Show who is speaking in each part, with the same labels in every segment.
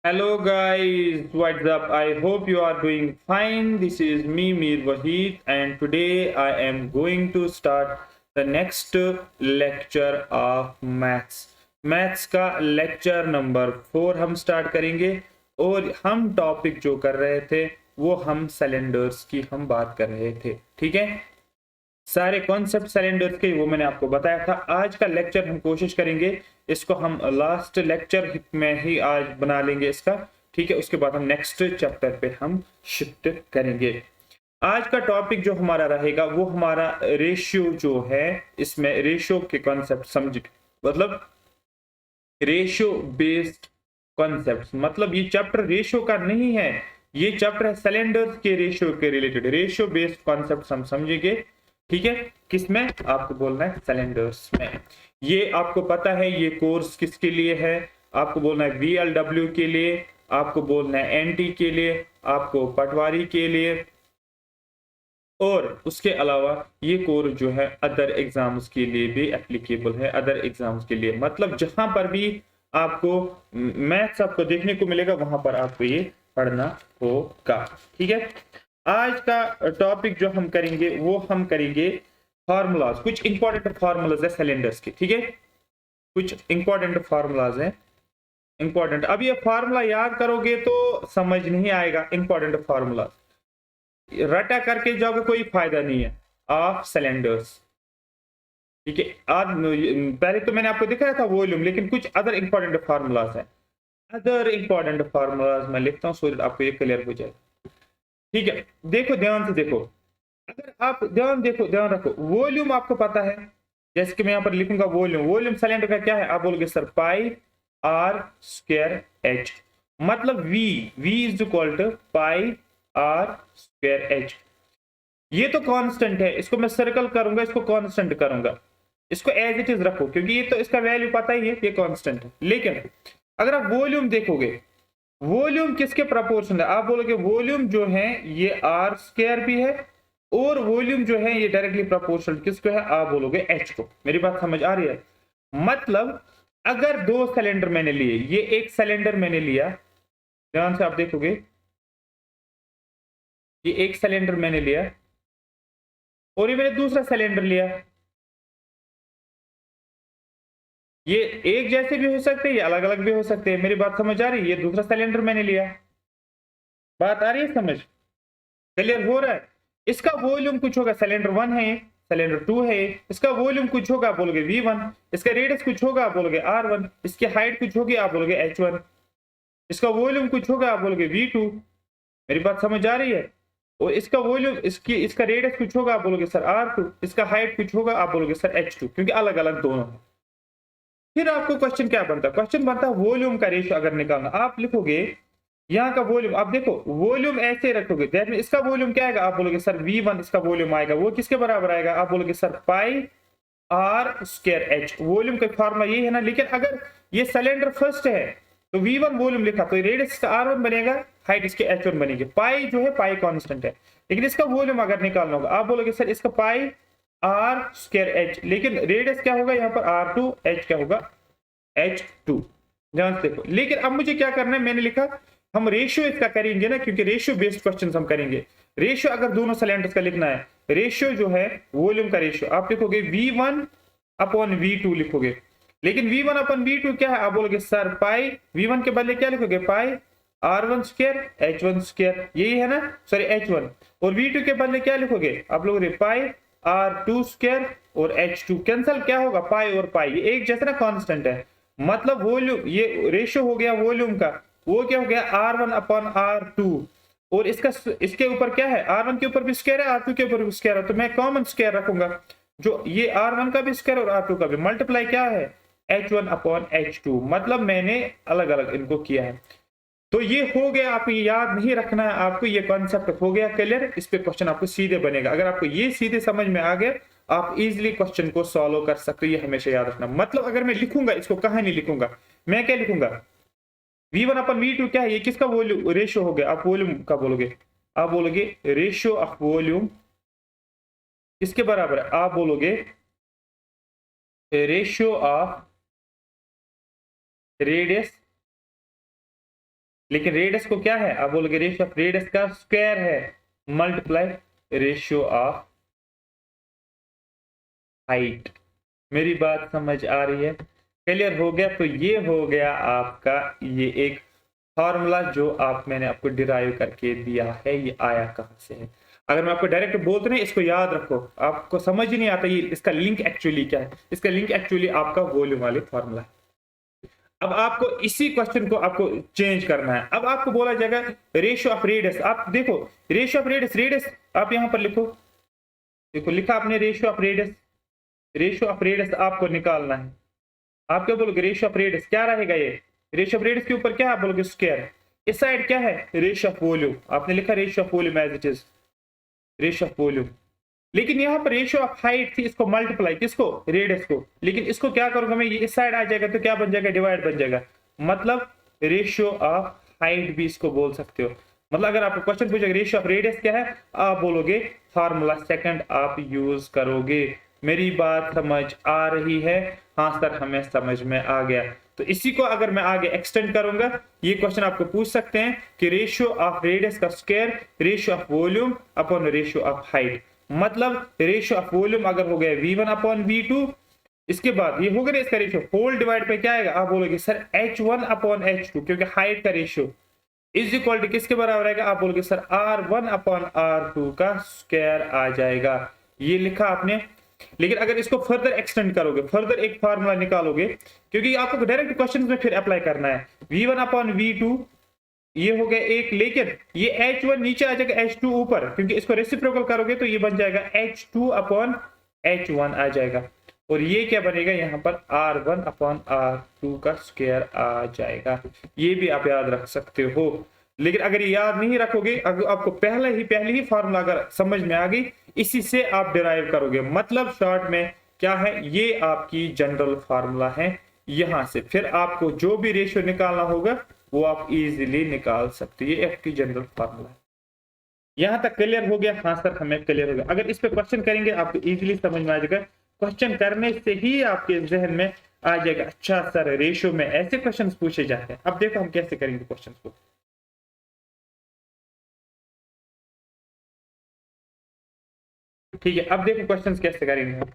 Speaker 1: Hello guys, what's up? I hope you are doing fine. This is me Mir Wahid and today I am going to start the next lecture of maths. Maths का lecture number 4 हम start करेंगे और हम topic जो कर रहे थे वो हम सिलेंडर्स की हम बात कर रहे थे। ठीक है, सारे कॉन्सेप्ट सिलेंडर्स के वो मैंने आपको बताया था। आज का लेक्चर हम कोशिश करेंगे इसको हम लास्ट लेक्चर में ही आज बना लेंगे इसका। ठीक है, उसके बाद हम नेक्स्ट चैप्टर पे हम शिफ्ट करेंगे। आज का टॉपिक जो हमारा रहेगा वो हमारा रेशियो जो है, इसमें रेशियो के कॉन्सेप्ट समझ, मतलब रेशियो बेस्ड कॉन्सेप्ट। मतलब ये चैप्टर रेशियो का नहीं है, ये चैप्टर है सिलेंडर्स के रेशियो के रिलेटेड। रेशियो बेस्ड कॉन्सेप्ट हम समझेंगे। ठीक है, किसमें आपको बोलना है? सिलेंडर्स में। ये आपको पता है ये कोर्स किसके लिए है? आपको बोलना है VLW के लिए, आपको बोलना है NT के लिए, आपको पटवारी के लिए, और उसके अलावा ये कोर्स जो है अदर एग्जाम्स के लिए भी एप्लीकेबल है। अदर एग्जाम्स के लिए मतलब जहां पर भी आपको मैथ्स आपको देखने को मिलेगा वहां पर आपको ये पढ़ना होगा। ठीक है, आज का टॉपिक जो हम करेंगे वो हम करेंगे फार्मूलाज। कुछ इंपॉर्टेंट फार्मूलाज है सिलेंडर्स के। ठीक है, कुछ इंपॉर्टेंट फार्मूलाज हैं। इंपॉर्टेंट, अब ये फार्मूला याद करोगे तो समझ नहीं आएगा। इंपॉर्टेंट फार्मूला रटा करके जाओगे कोई फायदा नहीं है ऑफ सिलेंडर्स। ठीक है, आज पहले तो मैंने आपको दिखाया था वॉल्यूम, लेकिन कुछ अदर इंपॉर्टेंट फार्मूलाज हैं। अदर इंपॉर्टेंट फार्मूलाज मैं लिखता हूं सो दैट आपको ये क्लियर हो जाए। ठीक है, देखो ध्यान से देखो। अगर आप ध्यान रखो, वॉल्यूम आपको पता है। जैसे कि मैं यहां पर लिखूंगा वॉल्यूम। वॉल्यूम सिलेंडर का क्या है? आप बोलोगे sir pi R square H. मतलब V is equal to pi R square H. ये तो कांस्टेंट है, इसको मैं सर्कल करूंगा, इसको कांस्टेंट करूंगा, इसको एज इट इज रखो क्योंकि ये तो इसका वैल्यू पता ही है, ये कांस्टेंट है। लेकिन अगर आप वॉल्यूम देखोगे, वॉल्यूम किसके प्रोपोर्शनल है? आप बोलोगे वॉल्यूम जो है ये आर स्क्वायर भी है, और वॉल्यूम जो है ये डायरेक्टली प्रोपोर्शनल किसको है? आप बोलोगे एच को। मेरी बात समझ आ रही है? मतलब अगर दो सिलेंडर मैंने लिए, ये एक सिलेंडर मैंने लिया, ध्यान से आप देखोगे, ये एक सिलेंडर मैंने लिया और ये मैंने दूसरा सिलेंडर लिया। ये एक जैसे भी हो सकते हैं, ये अलग अलग भी हो सकते हैं। मेरी बात समझ आ रही है? ये दूसरा सिलेंडर मैंने लिया, बात आ रही है समझ? क्लियर हो रहा है? इसका वॉल्यूम कुछ होगा, सिलेंडर 1 है, सिलेंडर 2 है, इसका वॉल्यूम कुछ होगा, आप बोलोगे V1। इसका रेडियस कुछ होगा, आप बोलोगे R1। इसकी हाइट कुछ होगी, आप बोलोगे H1। इसका वॉल्यूम कुछ होगा, आप बोलोगे V2। मेरी बात समझ आ रही है? और इसका वॉल्यूम, इसका रेडियस कुछ होगा, आप बोलोगे सर R2। इसका हाइट कुछ होगा, आप बोलोगे सर H2, क्योंकि अलग अलग दोनों है। फिर आपको क्वेश्चन क्या बनता है? क्वेश्चन बनता है वॉल्यूम का रेशियो अगर निकालना। आप लिखोगे यहाँ का वॉल्यूम, आप देखो वॉल्यूम ऐसे रखोगे, दैट मीन इसका वॉल्यूम क्या आएगा? आप बोलोगे सर V1 इसका वॉल्यूम आएगा, वो किसके बराबर आएगा? आप बोलोगे sir pi R square H. Volume का फॉर्मूला यही है ना। लेकिन अगर ये सिलेंडर फर्स्ट है तो V1 वॉल्यूम लिखा तो रेडियस का R1 बनेगा, हाइट इसके H1 बनेगी। पाई जो है पाई कांस्टेंट है, लेकिन इसका वॉल्यूम अगर निकालना होगा आप बोलोगे सर इसका पाई आर स्क्वायर एच, लेकिन रेडियस क्या होगा यहाँ पर? R2, एच क्या होगा? H2। ध्यान से देखो। लेकिन अब मुझे क्या करना है? मैंने लिखा हम रेशियो इसका करेंगे ना, क्योंकि रेशियो बेस्ड क्वेश्चन हम करेंगे। रेशियो अगर दोनों सिलेंडर्स का लिखना है, रेशियो जो है वॉल्यूम का रेशियो, आप लिखोगे V1 अपॉन V2 लिखोगे। लेकिन V1 अपॉन V2 क्या है? आप बोलोगे सर पाई, V1 के बदले क्या लिखोगे? पाई R1 स्क्वायर H1 स्क्वायर, यही है ना, सॉरी H1। और V2 के बदले क्या लिखोगे? आप लोगोगे पाई R2 स्क्वायर और H2। कैंसल क्या होगा? पाई और पाई, ये एक जैसा ना कांस्टेंट है। मतलब वॉल्यूम, ये रेशियो हो गया वॉल्यूम का, वो क्या हो गया? R1 upon R2। और इसका, इसके ऊपर क्या है? R1 के ऊपर भी स्क्वायर है, R2 के ऊपर भी स्क्वायर है, तो मैं कॉमन स्क्वायर रखूंगा। जो ये R1 का भी स्क्वायर और R2 का भी, मल्टीप्लाई क्या है? H1 upon H2। मतलब मैंने अलग अलग इनको किया है। तो ये हो गया, आपको ये याद नहीं रखना है, आपको ये कॉन्सेप्ट हो गया क्लियर। इस पे क्वेश्चन आपको सीधे बनेगा। अगर आपको ये सीधे समझ में आ गया, आप इजीली क्वेश्चन को सॉल्व कर सकते हो। ये हमेशा याद रखना। मतलब अगर मैं लिखूंगा इसको, कहां नहीं लिखूंगा, मैं क्या लिखूंगा? V1 अपन V2 क्या है? ये किसका वॉल्यूम रेशियो हो गया? आप वॉल्यूम का बोलोगे, आप बोलोगे रेशियो ऑफ वॉल्यूम किसके बराबर है? आप बोलोगे रेशियो ऑफ रेडियस लेकिन रेडियस को क्या है, आप बोलोगे रेशियो ऑफ रेडियस का स्क्वायर है मल्टीप्लाई रेशियो ऑफ हाइट। मेरी बात समझ आ रही है, क्लियर हो गया? तो ये हो गया आपका ये एक फॉर्मूला जो मैंने आपको डिराइव करके दिया है। ये आया कहां से है? अगर मैं आपको डायरेक्ट बोलते ना इसको याद रखो, आपको समझ ही नहीं आता ये इसका लिंक एक्चुअली क्या है। इसका लिंक एक्चुअली आपका वॉल्यूम वाले फॉर्मूला है। अब आपको इसी क्वेश्चन को आपको चेंज करना है। अब आपको बोला जाएगा रेशियो ऑफ रेडियस। आप देखो रेशियो ऑफ रेडियस, रेडियस आप यहां पर लिखो, देखो लिखा आपने ratio of radius. Ratio of radius आपको निकालना है। आप क्या बोलोगे? रेशियो ऑफ रेडियस क्या रहेगा? ये रेशियो ऑफ रेडियस के ऊपर क्या आप बोलोगे? स्क्वायर। इस साइड क्या है? Ratio of volume. आपने लिखा ratio of volume as it is, ratio of volume. लेकिन यहाँ पर रेशियो ऑफ हाइट थी, इसको मल्टीप्लाई किसको? रेडियस को। लेकिन इसको क्या करूंगा मैं, ये इस साइड आ जाएगा तो क्या बन जाएगा? डिवाइड बन जाएगा। मतलब रेशियो ऑफ हाइट भी इसको बोल सकते हो। मतलब अगर आपको क्वेश्चन पूछेगा रेशियो ऑफ रेडियस क्या है, आप बोलोगे फार्मूला सेकंड आप यूज करोगे। मेरी बात समझ आ रही है? हाँ सर हमें समझ में आ गया। तो इसी को अगर मैं आगे एक्सटेंड करूंगा, ये क्वेश्चन आपको पूछ सकते हैं कि रेशियो ऑफ रेडियस का square ratio of volume upon ratio of height. मतलब रेशियो ऑफ वॉल्यूम अगर हो गया V1 अपॉन V2, इसके बाद ये हो गया इसका रेशियो, होल डिवाइड पे क्या आएगा? आप बोलोगे सर H1 अपॉन H2, क्योंकि हाइट का रेशियो इज इक्वल टू किसके बराबर आएगा? आप बोलोगे सर R1 अपॉन R2 का स्क्वायर आ जाएगा। ये लिखा आपने। लेकिन अगर इसको फर्दर एक्सटेंड करोगे, फर्दर एक फार्मूला निकालोगे, क्योंकि आपको डायरेक्ट क्वेश्चन में फिर अप्लाई करना है। V1 अपॉन V2 ये हो गया एक, लेकिन ये H1 नीचे आ जाएगा, H2 ऊपर, क्योंकि इसको रेसिप्रोकल करोगे तो ये बन जाएगा H2 अपॉन H1 आ जाएगा। और ये क्या बनेगा यहाँ पर? R1 अपॉन R2 का स्क्वायर आ जाएगा। ये भी आप याद रख सकते हो। लेकिन अगर ये याद नहीं रखोगे, अगर आपको पहले ही फार्मूला अगर समझ में आ गई, इसी से आप डिराइव करोगे। मतलब शॉर्ट में क्या है, ये आपकी जनरल फार्मूला है। यहां से फिर आपको जो भी रेशियो निकालना होगा वो आप इजीली निकाल सकते हैं। ये आपकी जनरल फार्मूला है। यहां तक क्लियर हो गया? हाँ सर हमें क्लियर हो गया। अगर इस पे क्वेश्चन करेंगे आपको इजीली समझ में आ जाएगा। क्वेश्चन करने से ही आपके जहन में आ जाएगा, अच्छा सर रेशियो में ऐसे क्वेश्चन पूछे जाते हैं। अब देखो हम कैसे करेंगे क्वेश्चन को। ठीक है, अब देखो क्वेश्चन कैसे करेंगे हम।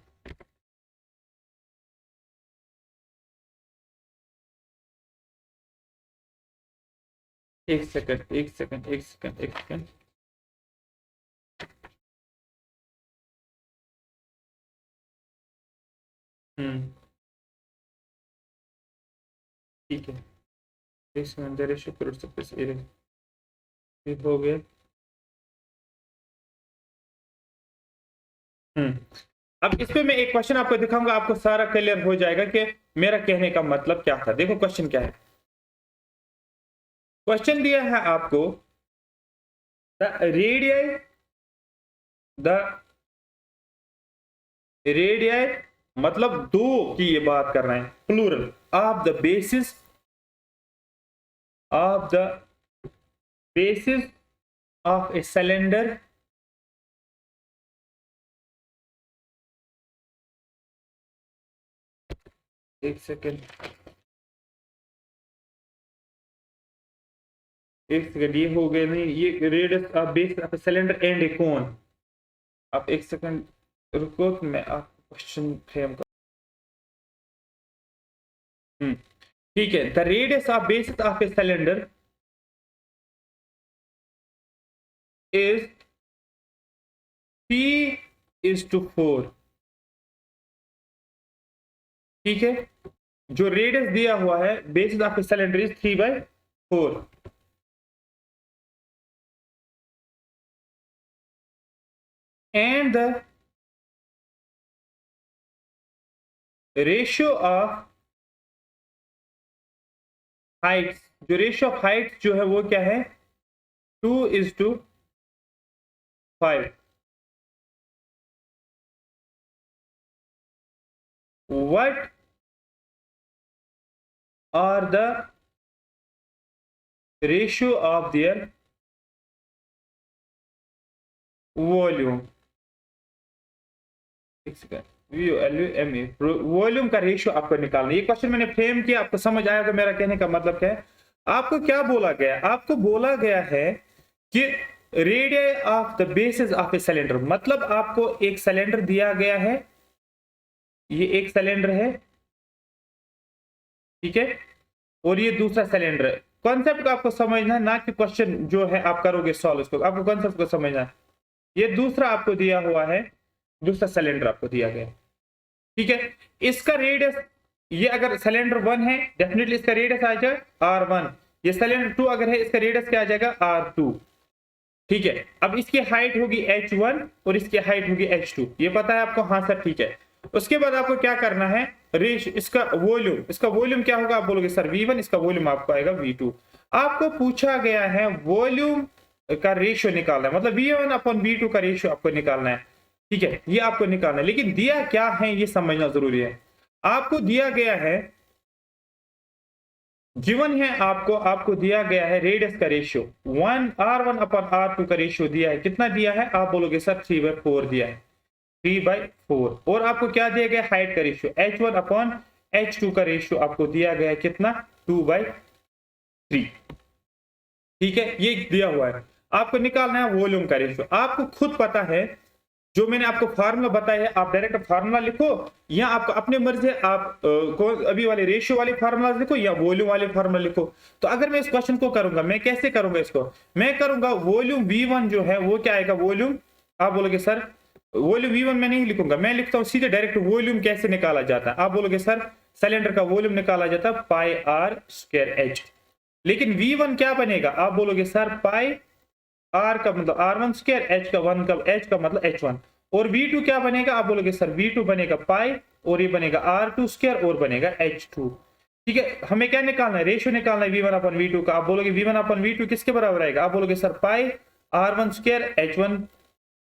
Speaker 1: एक सेकंड एक सेकंड एक सेकंड एक सेकंड। ठीक है, इस अंदर शुक्र हो गए। अब इस पे मैं एक क्वेश्चन आपको दिखाऊंगा, आपको सारा क्लियर हो जाएगा कि मेरा कहने का मतलब क्या था। देखो क्वेश्चन क्या है। क्वेश्चन दिया है आपको द रेडियाई मतलब दो की ये बात कर रहे हैं, plural of the basis of a cylinder एक सेकेंड ये हो गए नहीं, ये radius of base of cylinder and a cone. आप एक सेकंड रुको, मैं आप क्वेश्चन फ्रेम कर। ठीक है, the radius of base of a cylinder is 3:4। ठीक है, जो रेडियस दिया हुआ है base of a cylinder is 3/4 and the ratio of heights, जो रेशियो ऑफ हाइट जो है वो क्या है? 2:5। what are the ratio of their volume? Volume का रेशियो आपको निकालना। ये क्वेश्चन मैंने फ्रेम किया, आपको समझ आया तो मेरा कहने का मतलब क्या है। आपको क्या बोला गया, आपको बोला गया है कि radius of the basis of a cylinder, मतलब आपको एक सिलेंडर दिया गया है, ये एक सिलेंडर है, ठीक है, और ये दूसरा सिलेंडर है। कॉन्सेप्ट को आपको समझना है, ना कि क्वेश्चन जो है आप करोगे सॉल्व उसको, आपको कॉन्सेप्ट को समझना है। ये दूसरा आपको दिया हुआ है, दूसरा सिलेंडर आपको दिया गया है, ठीक है। इसका रेडियस, ये अगर सिलेंडर 1 है डेफिनेटली इसका रेडियस आ जाएगा R1, ये सिलेंडर 2 अगर है इसका रेडियस क्या आ जाएगा R2, ठीक है। अब इसकी हाइट होगी H1 और इसकी हाइट होगी H2, ये पता है आपको, हाँ सर ठीक है। उसके बाद आपको क्या करना है, रेश इसका वॉल्यूम, इसका वॉल्यूम क्या होगा, आप बोलोगे सर V1, इसका वॉल्यूम आपको आएगा V2। आपको पूछा गया है वॉल्यूम का रेशियो निकालना है, मतलब V1 अपॉन V2 का रेशियो आपको निकालना है, ठीक है, ये आपको निकालना है। लेकिन दिया क्या है ये समझना जरूरी है। आपको दिया गया है, गिवन है आपको दिया गया है रेडियस का रेशियो 1 R1 अपॉन R2 का रेशियो दिया है, कितना दिया है, आप बोलोगे सर 3/4 दिया है, 3/4। और आपको क्या दिया गया, हाइट का रेशियो H1 अपॉन H2 का रेशियो आपको दिया गया है कितना, 2/3, ठीक है, ये दिया हुआ है। आपको निकालना है वॉल्यूम का रेशियो। आपको खुद पता है, जो मैंने आपको फार्मूला बताया है, आप डायरेक्ट फार्मूला लिखो या आपको अपने मर्जी है, आप अभी वाले रेशियो वाले फार्मूला लिखो या वॉल्यूम वाले फार्मूला लिखो। तो अगर मैं इस क्वेश्चन को करूंगा, मैं कैसे करूंगा इसको, मैं करूंगा वॉल्यूम V1 जो है वो क्या आएगा वॉल्यूम, आप बोलोगे सर वॉल्यूम V1 मैं नहीं लिखूंगा, मैं लिखता हूं सीधे डायरेक्ट वॉल्यूम कैसे निकाला जाता है। आप बोलोगे सर सिलेंडर का वॉल्यूम निकाला जाता है πr²h, लेकिन V1 क्या बनेगा, आप बोलोगे सर पाई R का मतलब R1², H का 1 का H का मतलब H1, और V2 क्या बनेगा, आप बोलोगे सर V2 बनेगा पाई और ये बनेगा R2² और बनेगा H2, ठीक है। हमें क्या निकालना है, रेशियो निकालना है V1 अपॉन V2 का। आप बोलोगे V1 अपॉन V2 किसके बराबर आएगा, आप बोलोगे sir pi R1² H1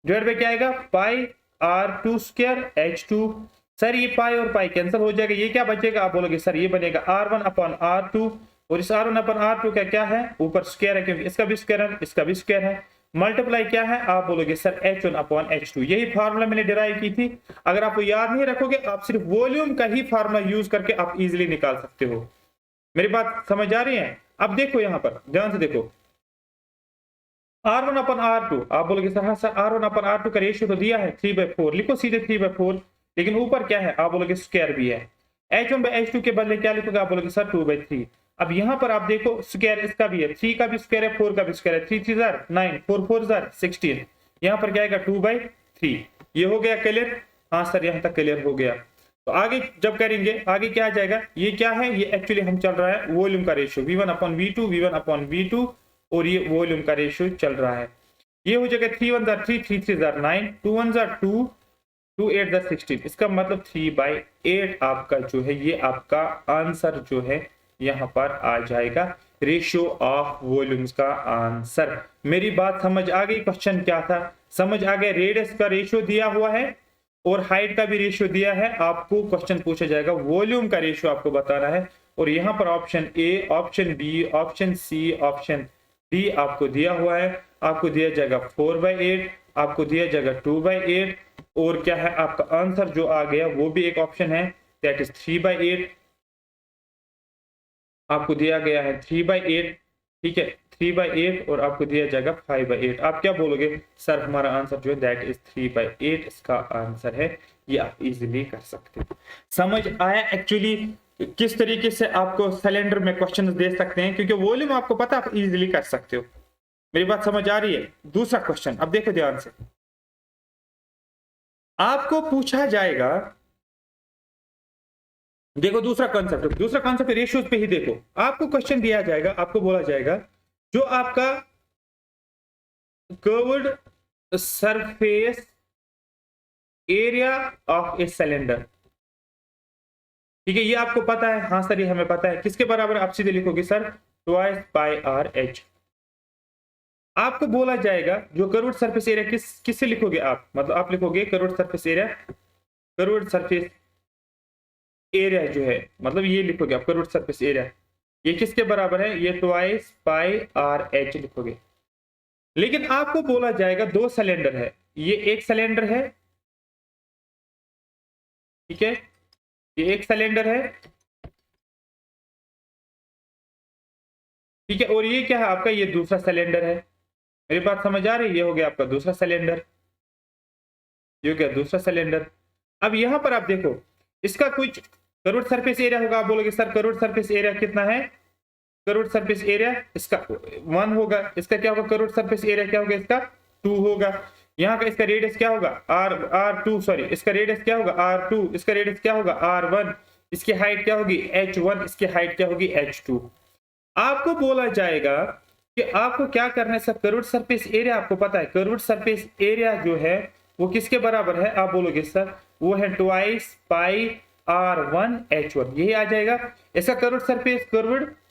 Speaker 1: divide by क्या आएगा, पाई R2² H2। सर ये पाई और पाई कैंसिल हो जाएगा, ये क्या बचेगा, आप बोलोगे सर ये बनेगा R1 अपॉन R2, और इस R1 अपॉन R2 का क्या है, ऊपर स्क्वायर है क्योंकि इसका भी स्क्वायर है इसका भी स्क्वायर है, मल्टीप्लाई क्या है, आप बोलोगे सर H1 अपॉन H2। यही फार्मूला मैंने डिराइव की थी। अगर आपको याद नहीं रखोगे, आप सिर्फ वॉल्यूम का ही फार्मूला यूज करके आप इजीली निकाल सकते हो। मेरी बात समझ आ रही है। अब देखो यहां पर ध्यान से देखो, R1 अपॉन R2, आप बोलोगे सर हाँ सर R1 अपॉन R2 का रेशियो तो दिया है 3/4, लिखो सीधे 3/4, लेकिन ऊपर क्या है, आप बोलोगे स्क्वायर भी है। H1/H2 के बदले क्या लिखोगे, आप बोलोगे सर 2/3। अब यहां पर आप देखो स्क्वायर इसका भी है, 3 का भी स्क्वायर है, 4 का भी स्क्वायर है, 3 3 9, 4 4 16, यहां पर क्या आएगा 2/3। ये हो गया क्लियर, हाँ सर यहां तक क्लियर हो गया। तो आगे जब करेंगे आगे क्या आ जाएगा, ये क्या है, ये एक्चुअली हम चल रहा है वॉल्यूम का ratio V1 upon V2, V1 upon V2, और ये वॉल्यूम का रेशियो चल रहा है। ये हो जाएगा 3 1 3, 3 3 9, 2 1 2, 2 8 16, इसका मतलब 3/8 आपका जो है ये आपका आंसर जो है यहां पर आ जाएगा, रेशियो ऑफ वॉल्यूम्स का आंसर। मेरी बात समझ आ गई, क्वेश्चन क्या था समझ आ गया, रेडियस का रेशियो दिया हुआ है और हाइट का भी रेशियो दिया है, आपको क्वेश्चन पूछा जाएगा वॉल्यूम का रेशियो आपको बताना है, और यहां पर option A, option B, option C, option D आपको दिया हुआ है। आपको दिया जाएगा 4/8, आपको दिया जाएगा 2/8, और क्या है आपका आंसर जो आ गया वो भी एक ऑप्शन है, दैट इज 3/8, आपको दिया गया है 3/8, ठीक है 3/8, और आपको दिया जाएगा 5/8। आप क्या बोलोगे, सर हमारा आंसर जो है दैट इज 3/8 इसका आंसर है, ये आप इजीली कर सकते हो। समझ आया एक्चुअली किस तरीके से आपको सिलेंडर में क्वेश्चन दे सकते हैं, क्योंकि वॉल्यूम आपको पता आप इजीली कर सकते हो। मेरी बात समझ आ रही है। दूसरा क्वेश्चन अब देखो ध्यान से, आपको पूछा जाएगा, देखो दूसरा कॉन्सेप्ट रेशियोज पे ही देखो, आपको क्वेश्चन दिया जाएगा, आपको बोला जाएगा जो आपका curved surface area of a cylinder, ठीक है, ये आपको पता है, हाँ सर ये हमें पता है, किसके बराबर, आप सीधे लिखोगे sir twice pi R H. आपको बोला जाएगा जो कर्व्ड सरफेस एरिया किससे लिखोगे आप, मतलब आप लिखोगे curved surface area, curved surface area जो है मतलब ये लिखोगे आप कर्व्ड सरफेस एरिया, ये किसके बराबर है, ये ट्वाइस पाई आर एच लिखोगे। लेकिन आपको बोला जाएगा दो सिलेंडर है, ये एक सिलेंडर है, ठीक है, ये एक सिलेंडर है, ठीक है। और ये क्या है आपका, ये दूसरा सिलेंडर है। मेरी बात समझ आ रही है? ये हो गया आपका दूसरा सिलेंडर, ये हो गया दूसरा सिलेंडर। अब यहां पर आप देखो, इसका कुछ कर्व्ड सरफेस एरिया होगा। आप बोलोगे सर कर्व्ड सरफेस एरिया कितना है? कर्व्ड सरफेस एरिया इसका 1 होगा। इसका क्या होगा? कर्व्ड सरफेस एरिया क्या होगा इसका? 2 होगा। यहाँ का इसका रेडियस क्या होगा? R2, सॉरी, इसका रेडियस क्या होगा? R2, इसका रेडियस क्या होगा? R1, इसकी हाइट क्या होगी? H1, इसकी हाइट क्या होगी? H2। आपको बोला जाएगा कि आपको क्या करना है सर, कर्व्ड सरफेस एरिया आपको पता है, कर्व्ड सरफेस एरिया जो है वो किसके बराबर है? आप बोलोगे सर वो है ट्वाइस पाई R1 H1, यही आ जाएगा। इसका कर्व्ड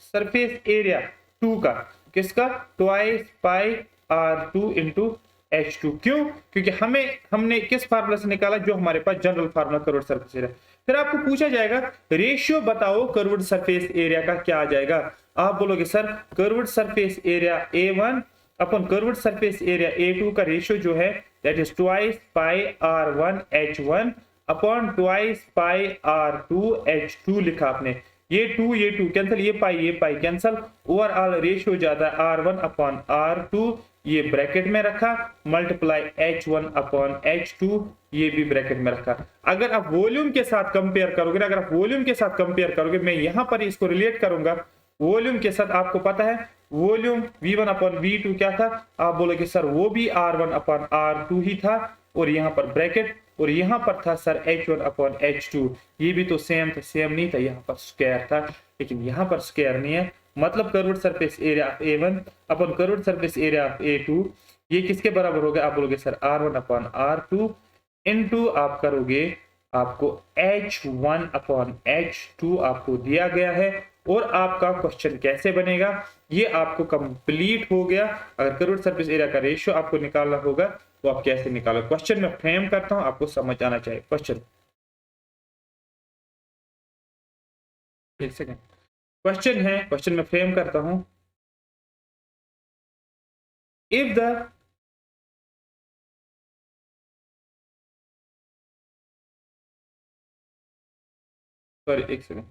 Speaker 1: सरफेस एरिया 2 का किसका? ट्वाइस पाई R2 इंटू H2। क्यों? क्योंकि हमने किस फार्मूला से निकाला? जो हमारे पास general formula curved surface area. फिर आपको पूछा जाएगा रेशियो बताओ कर्व्ड सरफेस एरिया का, क्या आ जाएगा? आप बोलोगे sir curved surface area A1 अपन कर्व्ड सरफेस एरिया A2 का रेशियो जो है that is twice pi R1 H1 upon twice pi R2 H2 लिखा आपने। ये 2 कैंसिल, ये पाई कैंसिल, ओवरऑल रेशियो जाता है R1 अपॉन R2, ये ब्रैकेट में रखा, मल्टीप्लाई H1 अपॉन H2, ये भी ब्रैकेट में रखा। अगर आप वॉल्यूम के साथ कंपेयर करोगे ना, अगर आप वॉल्यूम के साथ कंपेयर करोगे, मैं यहां पर इसको रिलेट करूंगा वॉल्यूम के साथ। आपको पता है वॉल्यूम V1 अपॉन V2 क्या था? आप बोलोगे सर वो भी R1 अपॉन R2 ही था, और यहाँ पर ब्रैकेट, और यहाँ पर था सर H1 अपॉन H2, ये भी तो सेम था, सेम नहीं था, यहाँ पर स्क्वायर था, लेकिन यहाँ पर स्क्वायर नहीं है। मतलब कर्व्ड सरफेस एरिया A1 अपन कर्व्ड सरफेस एरिया A2 ये किसके बराबर हो गया? आप बोलोगे sir R1 upon R2 into आप करोगे, आपको H1 अपॉन H2 आपको दिया गया है। और आपका क्वेश्चन कैसे बनेगा ये आपको कंप्लीट हो गया। अगर कर्व्ड सरफेस एरिया का रेशियो आपको निकालना होगा तो आप कैसे निकालो? क्वेश्चन में फ्रेम करता हूं, आपको समझ आना चाहिए क्वेश्चन। एक सेकंड, क्वेश्चन है, क्वेश्चन में फ्रेम करता हूं। इफ द सॉरी एक second,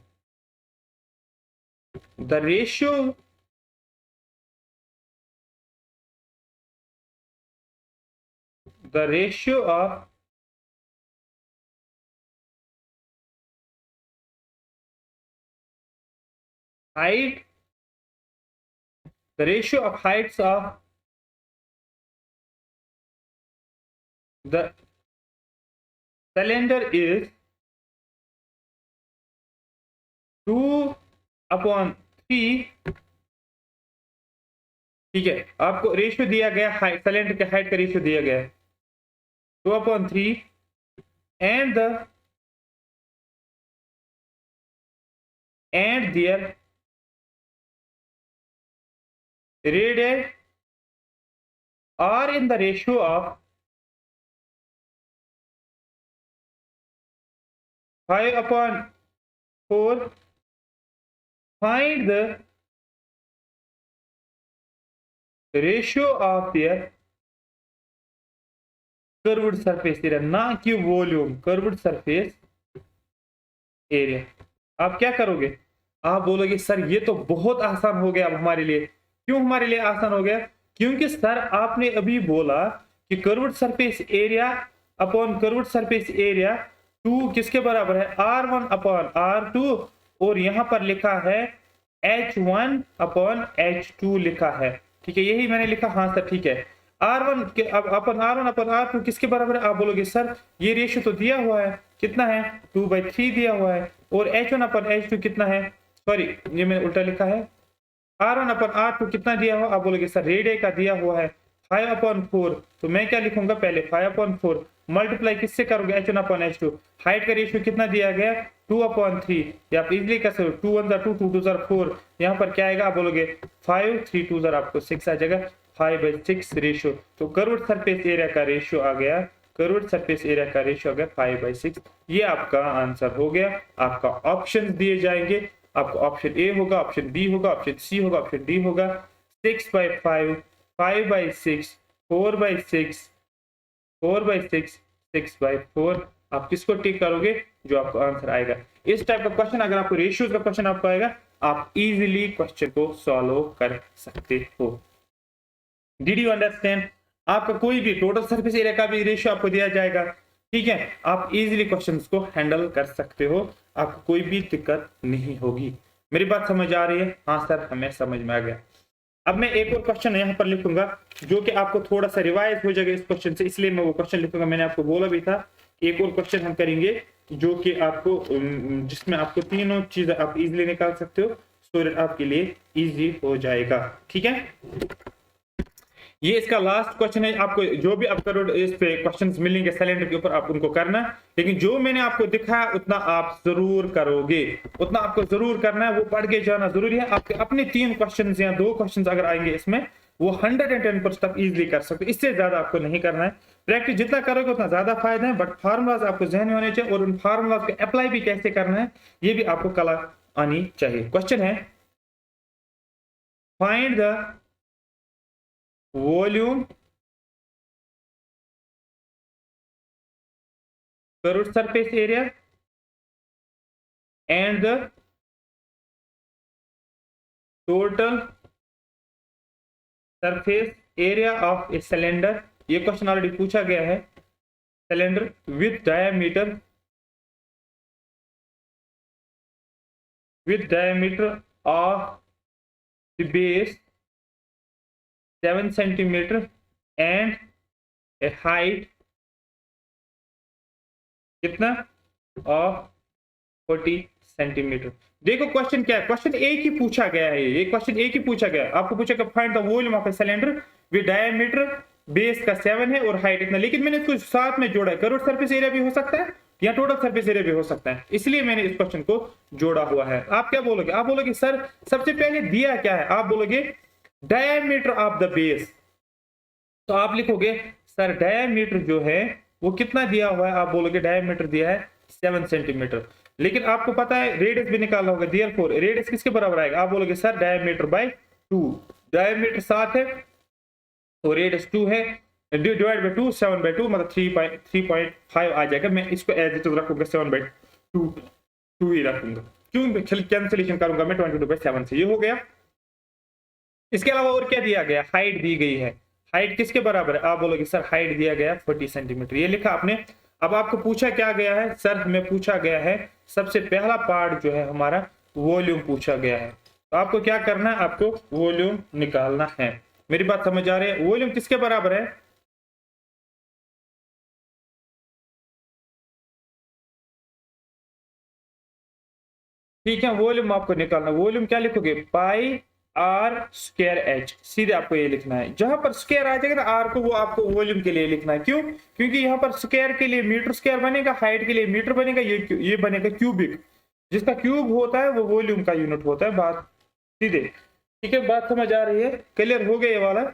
Speaker 1: the ratio of height, the ratio of heights of the cylinder is 2/3। ठीक है, आपको रेशियो दिया गया, हाइट सिलेंडर के हाइट का रेशियो दिया गया है 2/3 and their radii are in the ratio of 5/4। find the ratio of their curved surface area, ना कि वॉल्यूम, कर्व्ड सरफेस एरिया। आप क्या करोगे? आप बोलोगे सर ये तो बहुत आसान हो गया अब हमारे लिए। क्यों हमारे लिए आसान हो गया? क्योंकि सर आपने अभी बोला कि curved surface area upon curved surface area 2 किसके बराबर है? R1 अपॉन R2, और यहां पर लिखा है H1 अपॉन H2 लिखा है। ठीक है, यही मैंने लिखा। हाँ सर ठीक है, R1 के अपन R1 अपन R2 किसके बराबर है? आप बोलोगे सर ये रेशियो तो दिया हुआ है, कितना है? 2/3 दिया हुआ है। और H1 अपन H2 कितना है? सॉरी ये मैंने उल्टा लिखा है, R1 अपन R2 कितना दिया हुआ? आप बोलोगे सर रेडियस का दिया हुआ है 5/4। तो मैं क्या लिखूंगा? पहले 5/4 मल्टीप्लाई किससे करोगे? H1 अपन H2। हाइट का रेशियो कितना दिया गया? 2/3। या आप इजिली कर सकते हो, 2 1 2 2 2 4। यहाँ पर क्या आएगा? आप बोलोगे 5 3 2 आपको 6 आ जाएगा, 5/6 रेशियो। तो कर्व्ड सरफेस एरिया का रेशियो आ गया, कर्व्ड सरफेस एरिया का रेशियो आ गया 5/6। ये आपका आंसर हो गया। आपका ऑप्शन दिए जाएंगे, आपको ऑप्शन ए होगा, ऑप्शन बी होगा, ऑप्शन सी होगा, ऑप्शन डी होगा। 6/5, 5/6, 4/6, 4/6, 6/4। आप किसको टिक करोगे? जो आपको आंसर आएगा। इस टाइप का क्वेश्चन, अगर आपको रेशियोज का क्वेश्चन आपको आएगा, आप इजीली क्वेश्चन को सॉल्व कर सकते हो। Did you understand? आपका कोई भी टोटल सरफेस एरिया का भी रेशियो आपको दिया जाएगा, ठीक है, आप इजीली क्वेश्चंस को हैंडल कर सकते हो, आपको कोई भी दिक्कत नहीं होगी। मेरी बात समझ आ रही है? हाँ सर, हमें समझ में आ गया। अब मैं एक और क्वेश्चन यहाँ पर लिखूंगा जो कि आपको थोड़ा सा रिवाइज हो जाएगा इस क्वेश्चन से, इसलिए मैं वो क्वेश्चन लिखूंगा। मैंने आपको बोला भी था एक और क्वेश्चन हम करेंगे जो कि आपको जिसमें आपको तीनों चीजें आप इजीली निकाल सकते हो, सो दैट आपके लिए इजी हो जाएगा, ठीक है। ये इसका लास्ट क्वेश्चन है। आपको जो भी आपका इस पे क्वेश्चंस मिलेंगे सिलेंडर के ऊपर, आप उनको करना, लेकिन जो मैंने आपको दिखाया उतना आप जरूर करोगे, उतना आपको जरूर करना है, वो पढ़ के जाना जरूरी है। आपके अपने 3 क्वेश्चन या 2 क्वेश्चन अगर आएंगे इसमें, वो 110% आप इजिली कर सकते हो, इससे ज्यादा आपको नहीं करना है। प्रैक्टिस जितना करोगे उतना ज्यादा फायदा है, बट फार्मूलाज आपको जहन में होने चाहिए, और उन फार्मूलाज को अप्लाई भी कैसे करना है ये भी आपको कला आनी चाहिए। क्वेश्चन है, find the volume curved surface area and the total surface area of a cylinder। ये क्वेश्चन ऑलरेडी पूछा गया है। Cylinder with diameter of the base 7 centimetre and A height कितना ऑफ 40 सेंटीमीटर। देखो क्वेश्चन क्या है, क्वेश्चन एक ही पूछा गया है, ये क्वेश्चन एक ही पूछा गया। आपको पूछा कि find the volume of a cylinder with diameter base का 7 है और हाइट इतना, लेकिन मैंने इसको साथ में जोड़ा है। कर्व्ड सरफेस एरिया भी हो सकता है या टोटल सरफेस एरिया भी हो सकता है, इसलिए मैंने इस क्वेश्चन को जोड़ा हुआ है। आप क्या बोलोगे? आप बोलोगे सर सबसे पहले दिया क्या है, आप बोलोगे डायमीटर ऑफ द बेस, तो आप लिखोगे सर डायमीटर जो है वो कितना दिया हुआ है, आप बोलोगे डायमीटर दिया है 7 सेंटीमीटर, लेकिन आपको पता है रेडियस भी निकालना होगा, देयरफॉर रेडियस किसके बराबर आएगा, आप बोलोगे सर डायमीटर बाय 2, डायमीटर 7 है तो रेडियस 2 है, डिवाइड बाय 2, 7 बाय 2 मतलब 3.5 आ जाएगा। मैं इसको एज इट इज रखूंगा 7 बाय 2 ही रखूंगा, क्यों कैंसिलेशन करूंगा मैं 22/7 से, ये हो गया। इसके अलावा और क्या दिया गया, हाइट दी गई है, हाइट किसके बराबर है, आप बोलोगे सर हाइट दिया गया 40 सेंटीमीटर, ये लिखा आपने। अब आपको पूछा क्या गया है, सर हमें पूछा गया है सबसे पहला पार्ट जो है हमारा वॉल्यूम पूछा गया है, तो आपको क्या करना है, आपको वॉल्यूम निकालना है। मेरी बात समझ आ रही है? वॉल्यूम किसके बराबर है, ठीक है, वॉल्यूम आपको निकालना। वॉल्यूम क्या लिखोगे, पाई आर स्क्वायर एच, सीधे आपको ये लिखना है। जहां पर स्क्वायर आ जाएगा ना आर को, वो आपको वॉल्यूम के लिए लिखना है। क्यों? क्योंकि यहाँ पर स्क्वायर के लिए मीटर स्क्वायर बनेगा, हाइट के लिए मीटर बनेगा, ये बनेगा क्यूबिक, जिसका क्यूब होता है वो वॉल्यूम का यूनिट होता है। बात सीधे, ठीक है, बात समझ आ रही है? क्लियर हो गया ये वाला?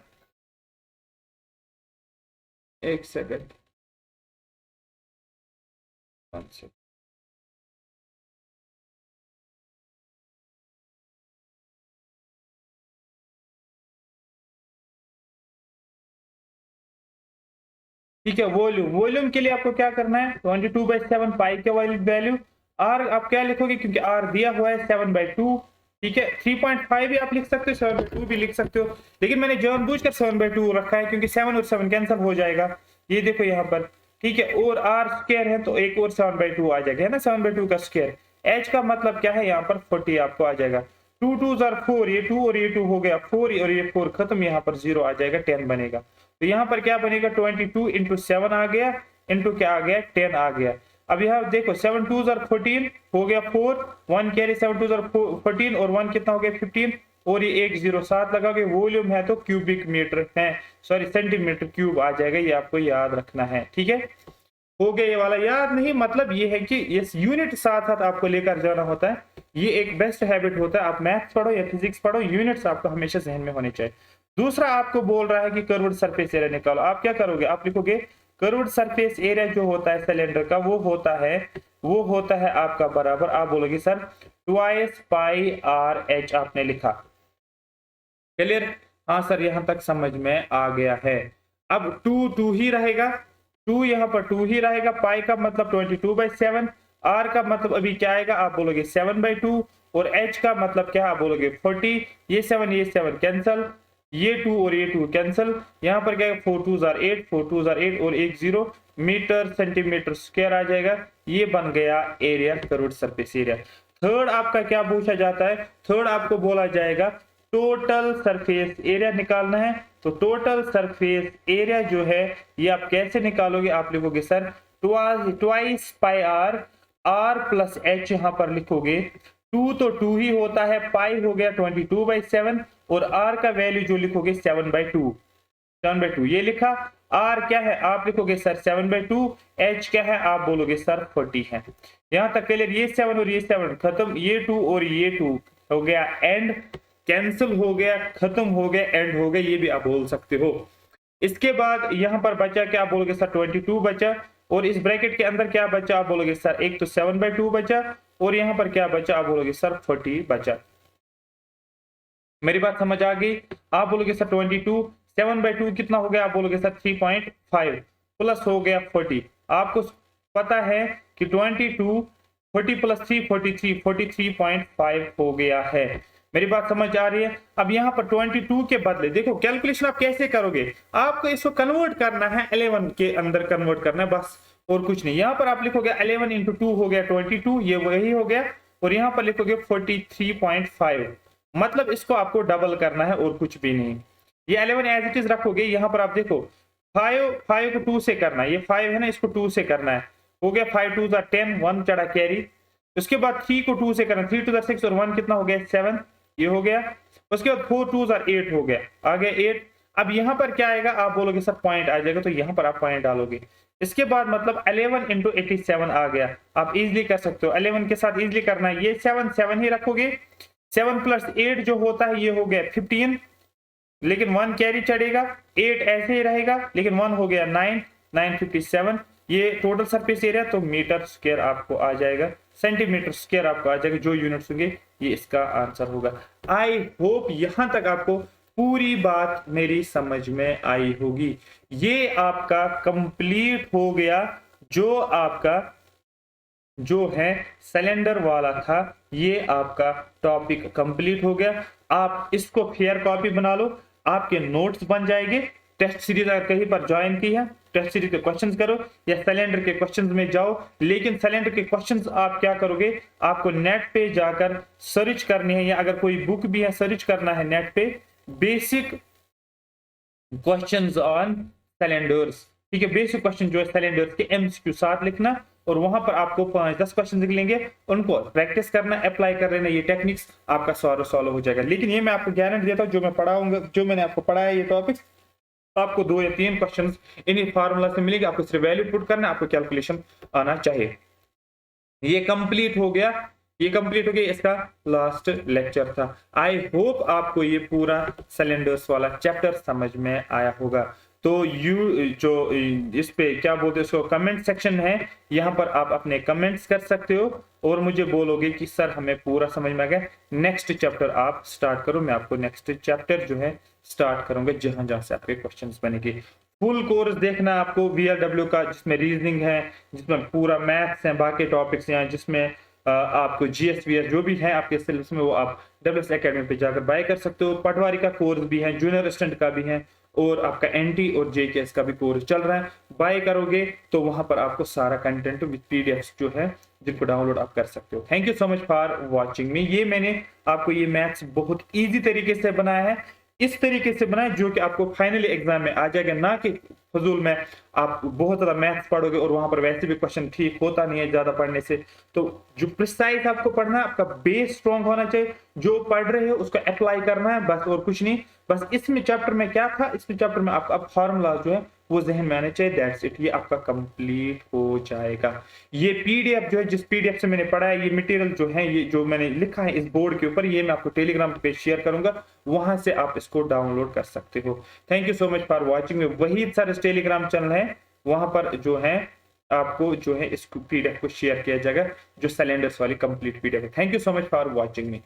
Speaker 1: एक सेकेंड, ठीक है। वॉल्यूम के लिए आपको क्या करना है, 22/7 पाई के वैल्यू, आर आप क्या लिखोगे, क्योंकि आर दिया हुआ है 7/2, ठीक है। 3.5 भी आप लिख सकते हो, 7/2 भी लिख सकते हो, लेकिन मैंने जानबूझकर 7/2 रखा है क्योंकि 7 और 7 कैंसिल हो जाएगा, ये देखो यहाँ पर, ठीक है। और आर स्क्वायर है तो एक और 7/2 आ जाएगा, है ना, 7/2 का स्क्वायर। एच का मतलब क्या है, यहाँ पर 40 आपको आ जाएगा। 2 2s are 4, ये 2 और ये 2 हो गया 4 और ये 4 खत्म, यहाँ पर 0 आ जाएगा, 10 बनेगा। तो यहाँ पर क्या बनेगा, 22 इंटू 7 आ गया, इंटू क्या आ गया, 10 आ गया। अब यहाँ देखो 7 2s are 14 हो गया 4, 1 कैरी, 7 2s are 14 और 1 कितना हो गया 15, और ये 1 0 7 लगाओगे। वॉल्यूम है तो क्यूबिक मीटर है, सॉरी सेंटीमीटर क्यूब आ जाएगा, ये आपको याद रखना है, ठीक है। हो गया ये वाला, याद नहीं मतलब ये है कि ये यूनिट साथ साथ आपको लेकर जाना होता है, ये एक बेस्ट हैबिट होता है। आप मैथ्स पढ़ो या फिजिक्स पढ़ो, यूनिट्स आपको हमेशा जहन में होने चाहिए। दूसरा आपको बोल रहा है कि कर्व्ड सरफेस एरिया निकालो, आप क्या करोगे, आप लिखोगे कर्व्ड सरफेस एरिया जो होता है सिलेंडर का, वो होता है आपका बराबर, आप बोलोगे sir twice pi R H, आपने लिखा, क्लियर? हाँ सर यहां तक समझ में आ गया है। अब 2 2 ही रहेगा, 2 यहाँ पर 2 ही रहेगा, पाई का मतलब 22/7, आर का मतलब अभी क्या आएगा, आप बोलोगे 7/2, और एच का मतलब क्या, आप बोलोगे 40। ये 7 कैंसल, ये 2 और ये 2 कैंसल, यहाँ पर क्या है 4 2 8, 4 2 8 और 1 0 मीटर सेंटीमीटर स्क्वायर आ जाएगा। ये बन गया area, curved surface area. Third आपका क्या पूछा जाता है, थर्ड आपको बोला जाएगा टोटल सरफेस एरिया निकालना है। तो टोटल सरफेस एरिया जो है ये आप कैसे निकालोगे, आप लिखोगे sir twice pi R, R plus H यहाँ पर लिखोगे। 2 तो 2 ही होता है, पाई हो गया 22/7, और आर का वैल्यू जो लिखोगे 7/2 ये लिखा। आर क्या है, आप लिखोगे सर 7/2, एच क्या है, आप बोलोगे सर 40 है। यहां तक क्लियर। ये 7 और ये 7 खत्म, ये 2 और ये 2 हो गया एंड, कैंसिल हो गया, खत्म हो गया, एंड हो गया, ये भी आप बोल सकते हो। इसके बाद यहां पर बचा क्या, आप बोलोगे सर 22 बचा, और इस ब्रैकेट के अंदर क्या बचा, आप बोलोगे सर एक तो 7/2 बचा, और यहां पर क्या बचा, आप बोलोगे सर 40 बचा। मेरी बात समझ आ गई। आप बोलोगे सर 22, 7/2 कितना हो गया, आप बोलोगे सर 3.5 प्लस हो गया 40। आपको पता है कि 22 40 प्लस 3 43, 43.5 हो गया है। मेरी बात समझ आ रही है। अब यहाँ पर 22 के बदले देखो कैलकुलेशन आप कैसे करोगे, आपको इसको कन्वर्ट करना है 11 के अंदर कन्वर्ट करना है बस, और कुछ नहीं। यहाँ पर आप लिखोगे 11 × 2 हो गया 22, ये वही हो गया, और यहाँ पर लिखोगे 43.5, मतलब इसको आपको डबल करना है और कुछ भी नहीं। ये 11 एज इट इज रखोगे। यहाँ पर आप देखो 5 को 2 से करना है, ये 5 है ना, इसको 2 से करना है, हो गया 5 2 10, 1 चढ़ा कैरी। उसके बाद 3 को 2 से करना, 3 2 6 और 1 कितना हो गया 7, ये हो गया। उसके बाद 4 2 8 हो गया, आ गया 8। अब यहाँ पर क्या आएगा, आप बोलोगे सर पॉइंट आ जाएगा, तो यहाँ पर आप पॉइंट डालोगे। इसके बाद मतलब 11 × 87 आ गया, आप इजिली कर सकते हो, 11 के साथ इजिली करना है। ये 7 ही रखोगे, 7 + 8 जो होता है ये हो गया 15, लेकिन 1 कैरी चढ़ेगा, 8 ऐसे ही रहेगा, लेकिन 1 हो गया 9, 957। ये टोटल सरफेस एरिया, तो मीटर स्क्वायर आपको आ जाएगा, सेंटीमीटर स्क्वायर आपको आ जाएगा, जो यूनिट्स होंगे ये इसका आंसर होगा। आई होप यहां तक आपको पूरी बात मेरी समझ में आई होगी। ये आपका कंप्लीट हो गया, जो आपका जो है सिलेंडर वाला था, ये आपका टॉपिक कंप्लीट हो गया। आप इसको फेयर कॉपी बना लो, आपके नोट्स बन जाएंगे। टेस्ट सीरीज अगर कहीं पर ज्वाइन की है, टेस्ट सीरीज के क्वेश्चंस करो या सिलेंडर के क्वेश्चंस में जाओ। लेकिन सिलेंडर के क्वेश्चंस आप क्या करोगे, आपको नेट पे जाकर सर्च करनी है, या अगर कोई बुक भी है सर्च करना है नेट पे, बेसिक क्वेश्चंस ऑन सिलेंडर्स, ठीक है। बेसिक क्वेश्चन जो है सिलेंडर्स के एमसीक्यू साथ लिखना, और वहां पर आपको 5-10 क्वेश्चन निकलेंगे, उनको प्रैक्टिस करना, अप्लाई कर लेना, ये टेक्निक्स आपका सॉल्व हो जाएगा। लेकिन ये मैं आपको गारंटी देता हूं, जो मैं पढ़ाऊंगा, जो मैंने आपको पढ़ाया ये टॉपिक्स, आपको 2 या 3 क्वेश्चन इन फार्मूला से मिलेंगे। आपको सिर्फ वैल्यू पुट करना, आपको कैलकुलेशन आना चाहिए। ये कंप्लीट हो गया, ये कंप्लीट हो गया, इसका लास्ट लेक्चर था। आई होप आपको ये पूरा सिलेंडर्स वाला चैप्टर समझ में आया होगा। तो जो इस पे क्या बोलते हैं इसको, कमेंट सेक्शन है, यहाँ पर आप अपने कमेंट्स कर सकते हो और मुझे बोलोगे कि सर हमें पूरा समझ में आ गया, नेक्स्ट चैप्टर आप स्टार्ट करो। मैं आपको नेक्स्ट चैप्टर जो है स्टार्ट करूंगा, जहां जहां से आपके क्वेश्चंस बनेंगे। फुल कोर्स देखना आपको VLW का, जिसमें रीजनिंग है, जिसमें पूरा मैथ्स है, बाकी टॉपिक्स हैं, जिसमें आपको GS VS जो भी है आपके सिलेबस में, वो आप WS एकेडमी पे जाकर बाय कर सकते हो। पटवारी का कोर्स भी है, जूनियर असिस्टेंट का भी है, और आपका NT और JKS का भी कोर्स चल रहा है। बाय करोगे तो वहां पर आपको सारा कंटेंट विद PDFs जो है, जिनको डाउनलोड आप कर सकते हो। Thank you so much for watching मी। ये मैंने आपको ये मैथ्स बहुत इजी तरीके से बनाया है, इस तरीके से बनाए जो कि आपको फाइनली एग्जाम में आ जाएगा, ना कि फजूल में आप बहुत ज्यादा मैथ्स पढ़ोगे और वहां पर वैसे भी क्वेश्चन ठीक होता नहीं है ज्यादा पढ़ने से। तो जो प्रिसाइज आपको पढ़ना है, आपका बेस स्ट्रॉन्ग होना चाहिए, जो पढ़ रहे हो उसको अप्लाई करना है, बस और कुछ नहीं। बस इसमें चैप्टर में क्या था, इसमें चैप्टर में आपका फॉर्मूला जो है वो जहन में आने चाहिए, दैट्स इट। ये आपका कंप्लीट हो जाएगा। ये PDF जो है, जिस PDF से मैंने पढ़ा है, ये मटेरियल जो है, ये जो मैंने लिखा है इस बोर्ड के ऊपर, ये मैं आपको टेलीग्राम पे शेयर करूंगा, वहां से आप इसको डाउनलोड कर सकते हो। Thank you so much for watching. वही सर टेलीग्राम चैनल है, वहां पर जो है आपको जो है इस PDF को शेयर किया जाएगा, जो सिलेंडर्स वाली कंप्लीट PDF है। Thank you so much for watching me.